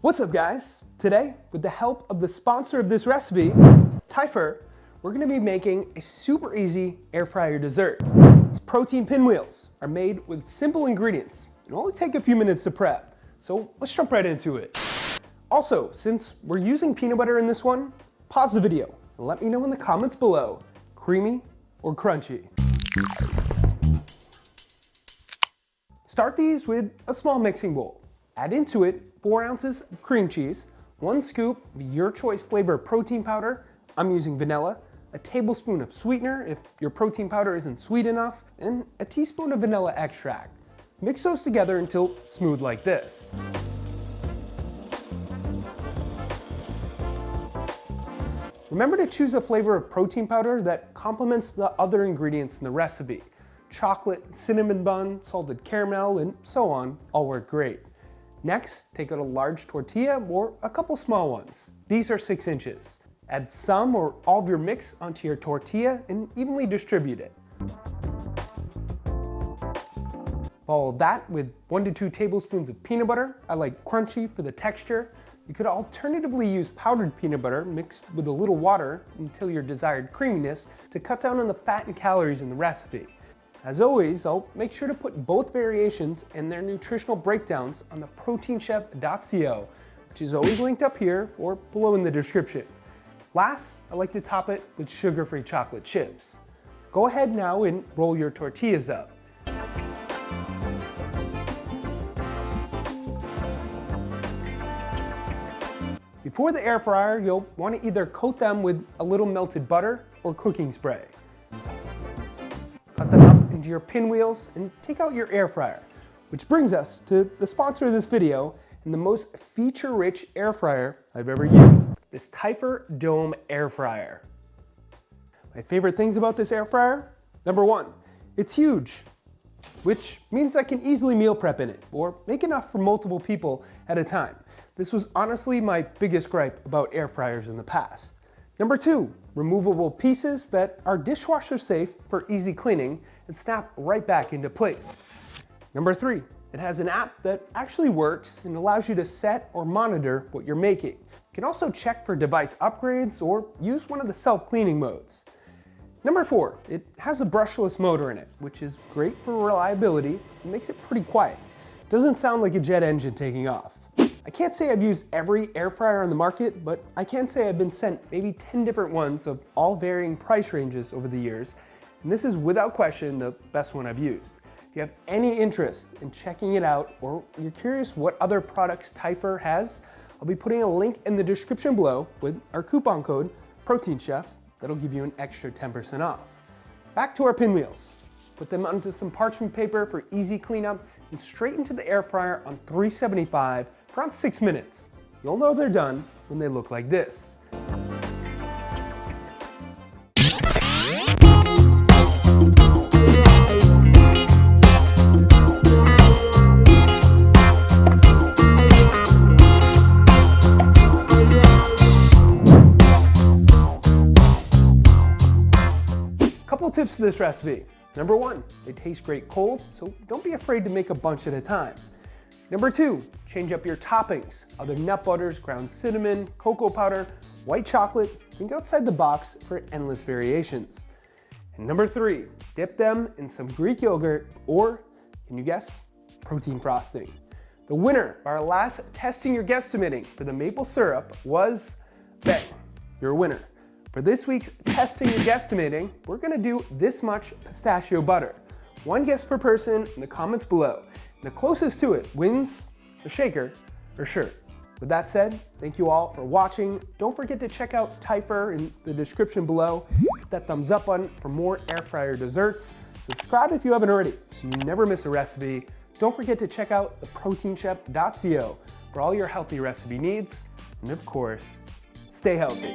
What's up guys? Today, with the help of the sponsor of this recipe, Tyfer, we're gonna be making a super easy air fryer dessert. These protein pinwheels are made with simple ingredients. It'll only take a few minutes to prep, so let's jump right into it. Also, since we're using peanut butter in this one, pause the video and let me know in the comments below, creamy or crunchy. Start these with a small mixing bowl. Add into it 4 ounces of cream cheese, 1 scoop of your choice flavor protein powder, I'm using vanilla, a tablespoon of sweetener if your protein powder isn't sweet enough, and a teaspoon of vanilla extract. Mix those together until smooth like this. Remember to choose a flavor of protein powder that complements the other ingredients in the recipe. Chocolate, cinnamon bun, salted caramel, and so on all work great. Next, take out a large tortilla or a couple small ones. These are 6 inches. Add some or all of your mix onto your tortilla and evenly distribute it. Follow that with 1 to 2 tablespoons of peanut butter. I like crunchy for the texture. You could alternatively use powdered peanut butter mixed with a little water until your desired creaminess to cut down on the fat and calories in the recipe. As always, I'll make sure to put both variations and their nutritional breakdowns on the proteinchef.co, which is always linked up here or below in the description. Last, I like to top it with sugar-free chocolate chips. Go ahead now and roll your tortillas up. Before the air fryer, you'll want to either coat them with a little melted butter or cooking spray. Cut them up into your pinwheels and take out your air fryer. Which brings us to the sponsor of this video and the most feature-rich air fryer I've ever used, this Tyfer Dome air fryer. My favorite things about this air fryer? Number 1, it's huge, which means I can easily meal prep in it or make enough for multiple people at a time. This was honestly my biggest gripe about air fryers in the past. Number 2, removable pieces that are dishwasher safe for easy cleaning and snap right back into place. Number 3, it has an app that actually works and allows you to set or monitor what you're making. You can also check for device upgrades or use one of the self-cleaning modes. Number 4, it has a brushless motor in it, which is great for reliability and makes it pretty quiet. It doesn't sound like a jet engine taking off. I can't say I've used every air fryer on the market, but I can say I've been sent maybe 10 different ones of all varying price ranges over the years, and this is without question the best one I've used. If you have any interest in checking it out, or you're curious what other products Tyfer has, I'll be putting a link in the description below with our coupon code ProteinChef that'll give you an extra 10% off. Back to our pinwheels. Put them onto some parchment paper for easy cleanup and straight into the air fryer on 375 for around 6 minutes. You'll know they're done when they look like this. Couple tips to this recipe. Number 1, they taste great cold, so don't be afraid to make a bunch at a time. Number 2, change up your toppings. Other nut butters, ground cinnamon, cocoa powder, white chocolate. Think outside the box for endless variations. And number 3, dip them in some Greek yogurt or, can you guess, protein frosting. The winner of our last testing your guesstimating for the maple syrup was, bang, you're a winner. For this week's testing your guesstimating, we're gonna do this much pistachio butter. 1 guess per person in the comments below. And the closest to it wins a shaker or shirt. With that said, thank you all for watching. Don't forget to check out Tyfer in the description below. Hit that thumbs up button for more air fryer desserts. Subscribe if you haven't already so you never miss a recipe. Don't forget to check out the proteinchef.co for all your healthy recipe needs. And of course, stay healthy.